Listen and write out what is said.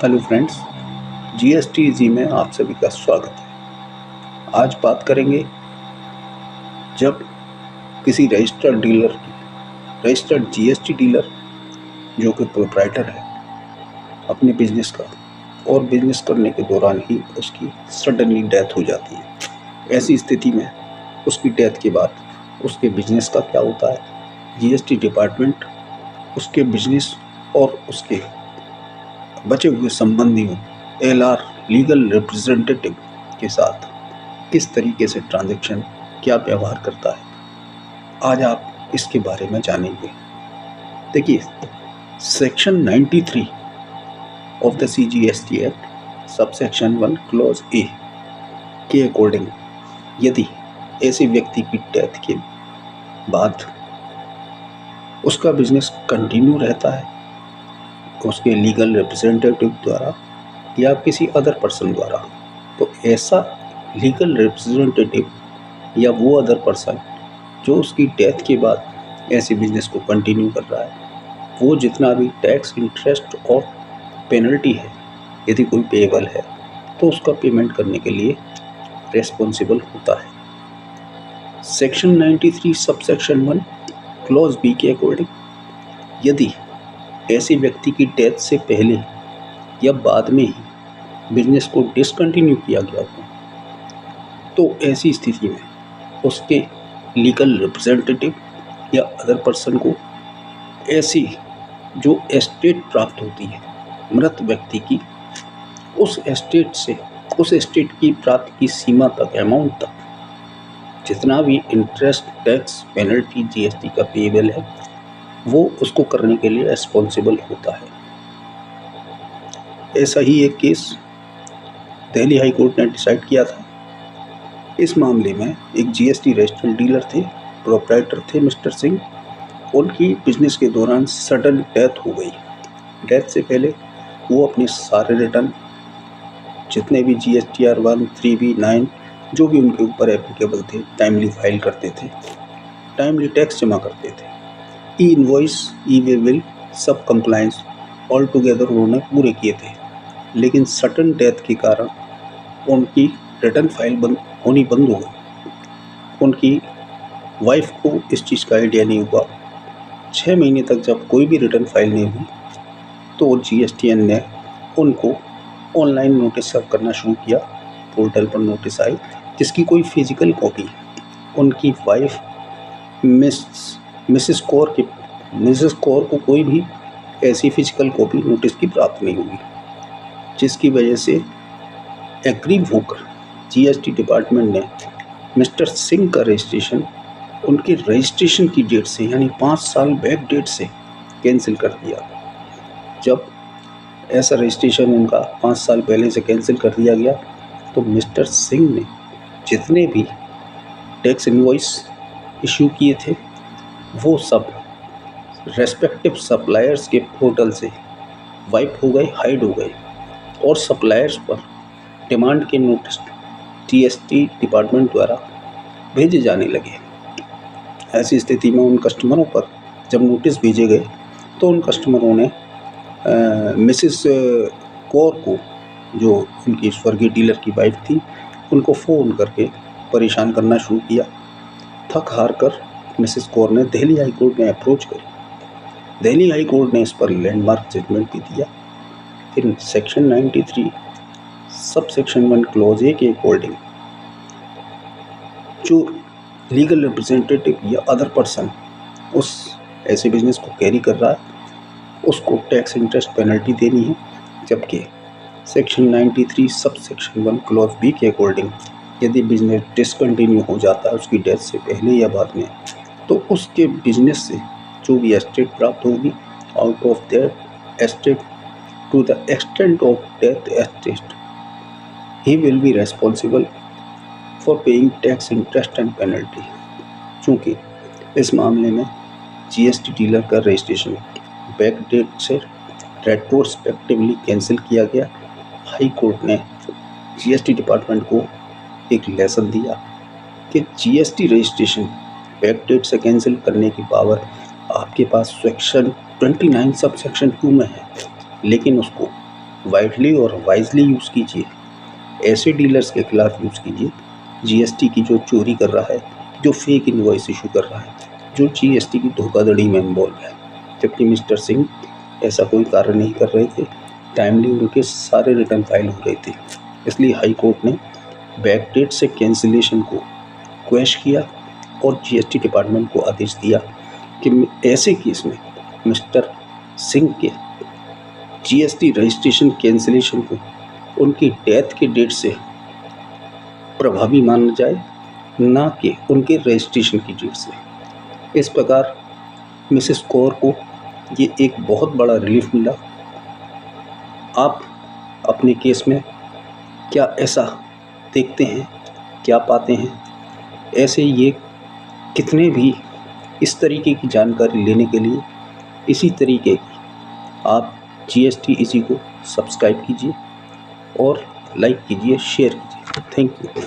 Hello friends, GST easy में आप सभी का स्वागत है। आज बात करेंगे जब किसी रजिस्टर्ड जीएसटी डीलर जो कि प्रोप्राइटर है अपने बिजनेस का और बिजनेस करने के दौरान ही उसकी सडनली डेथ हो जाती है। ऐसी स्थिति में उसकी डेथ के बाद उसके बिजनेस का क्या होता है, जीएसटी डिपार्टमेंट उसके बिजनेस और उसके बचे हुए संबंधियों एलआर लीगल रिप्रेजेंटेटिव के साथ किस तरीके से ट्रांजैक्शन क्या व्यवहार करता है, आज आप इसके बारे में जानेंगे। देखिए, section 93 of the CGST act subsection 1 clause A के अकॉर्डिंग यदि ऐसे व्यक्ति की डेथ के बाद उसका बिजनेस कंटिन्यू रहता है उसके लीगल रिप्रेजेंटेटिव द्वारा या किसी अदर पर्सन द्वारा, तो ऐसा लीगल रिप्रेजेंटेटिव या वो अदर पर्सन जो उसकी डेथ के बाद ऐसे बिजनेस को कंटिन्यू कर रहा है, वो जितना भी टैक्स, इंटरेस्ट और पेनल्टी है यदि कोई पेएबल है तो उसका पेमेंट करने के लिए रेस्पॉन्सिबल होता है। सेक्शन 93 सबसेक्शन 1 क्लॉज बी के अकॉर्डिंग यदि ऐसे व्यक्ति की डेथ से पहले या बाद में ही बिजनेस को डिसकंटिन्यू किया गया हो तो ऐसी स्थिति में उसके लीगल रिप्रेजेंटेटिव या अदर पर्सन को ऐसी जो एस्टेट प्राप्त होती है मृत व्यक्ति की, उस एस्टेट की प्राप्त की सीमा तक, अमाउंट तक जितना भी इंटरेस्ट, टैक्स, पेनल्टी, जीएसटी का पेएबल है वो उसको करने के लिए रिस्पॉन्सिबल होता है। ऐसा ही एक केस दिल्ली हाई कोर्ट ने डिसाइड किया था। इस मामले में एक जीएसटी रजिस्टर्ड डीलर थे, प्रोप्राइटर थे मिस्टर सिंह। उनकी बिजनेस के दौरान सडन डेथ हो गई। डेथ से पहले वो अपने सारे रिटर्न जितने भी GSTR 1, 3B, 9 जो भी उनके ऊपर एप्लीकेबल थे टाइमली फाइल करते थे, टाइमली टैक्स जमा करते थे, ई इनवॉइस, ई वे बिल, सब कंप्लायंस ऑल टुगेदर उन्होंने पूरे किए थे। लेकिन सडन डेथ के कारण उनकी रिटर्न फाइल होनी बंद हो गई। उनकी वाइफ को इस चीज़ का आइडिया नहीं हुआ। 6 महीने तक जब कोई भी रिटर्न फाइल नहीं हुई तो GSTN ने उनको ऑनलाइन नोटिस सर्व करना शुरू किया। पोर्टल पर नोटिस आई जिसकी कोई फिजिकल कॉपी उनकी वाइफ मिसेस कौर को कोई भी ऐसी फिजिकल कॉपी नोटिस की प्राप्त नहीं हुई, जिसकी वजह से एग्रीव होकर जीएसटी डिपार्टमेंट ने मिस्टर सिंह का रजिस्ट्रेशन उनके रजिस्ट्रेशन की डेट से यानी 5 साल बैक डेट से कैंसिल कर दिया। जब ऐसा रजिस्ट्रेशन उनका 5 साल पहले से कैंसिल कर दिया गया तो मिस्टर सिंह ने जितने भी टैक्स इनवॉइस इशू किए थे वो सब रेस्पेक्टिव सप्लायर्स के पोर्टल से वाइप हो गए, हाइड हो गए और सप्लायर्स पर डिमांड के नोटिस जीएसटी डिपार्टमेंट द्वारा भेजे जाने लगे। ऐसी स्थिति में उन कस्टमरों पर जब नोटिस भेजे गए तो उन कस्टमरों ने मिसेस कौर को, जो उनकी स्वर्गीय डीलर की वाइफ थी, उनको फ़ोन करके परेशान करना शुरू किया। थक हार कर मिसेस कौर ने दिल्ली हाई कोर्ट में अप्रोच करी। दिल्ली हाई कोर्ट ने इस पर लैंडमार्क जजमेंट भी दिया। फिर सेक्शन 93 सबसेक्शन 1 क्लॉज ए के अकॉर्डिंग जो लीगल रिप्रेजेंटेटिव या अदर पर्सन उस ऐसे बिजनेस को कैरी कर रहा है उसको टैक्स, इंटरेस्ट, पेनल्टी देनी है। जबकि सेक्शन 93 सबसेक्शन 1 क्लॉज बी के अकॉर्डिंग यदि बिजनेस डिसकंटिन्यू हो जाता है उसकी डेथ से पहले या बाद में, तो उसके बिजनेस से जो भी एस्टेट प्राप्त होगी, out of that estate to the extent of death estate he will be responsible for paying tax, interest and penalty. चूँकि इस मामले में जीएसटी डीलर का रजिस्ट्रेशन बैक डेट से रेट्रोस्पेक्टिवली कैंसिल किया गया, हाई कोर्ट ने जीएसटी डिपार्टमेंट को एक लेसन दिया कि जीएसटी रजिस्ट्रेशन बैक डेट से कैंसिल करने की पावर आपके पास सेक्शन 29 सब सेक्शन 2 में है, लेकिन उसको वाइडली और वाइजली यूज़ कीजिए। ऐसे डीलर्स के खिलाफ यूज़ कीजिए जीएसटी की जो चोरी कर रहा है, जो फेक इनवॉइस इशू कर रहा है, जो जीएसटी की धोखाधड़ी में इन्वॉल्व है। जबकि मिस्टर सिंह ऐसा कोई कार्य नहीं कर रहे थे, टाइमली उनके सारे रिटर्न फाइल हो रहे थे। इसलिए हाई कोर्ट ने बैकडेट से कैंसिलेशन को क्वैश किया और जीएसटी डिपार्टमेंट को आदेश दिया कि ऐसे केस में मिस्टर सिंह के जीएसटी रजिस्ट्रेशन कैंसिलेशन को उनकी डेथ के डेट से प्रभावी माना जाए, ना कि उनके रजिस्ट्रेशन की डेट से। इस प्रकार मिसेस कौर को ये एक बहुत बड़ा रिलीफ मिला। आप अपने केस में क्या ऐसा देखते हैं, क्या पाते हैं? ऐसे ये कितने भी इस तरीके की जानकारी लेने के लिए इसी तरीके की आप जीएसटी इजी को सब्सक्राइब कीजिए और लाइक कीजिए, शेयर कीजिए। Thank you.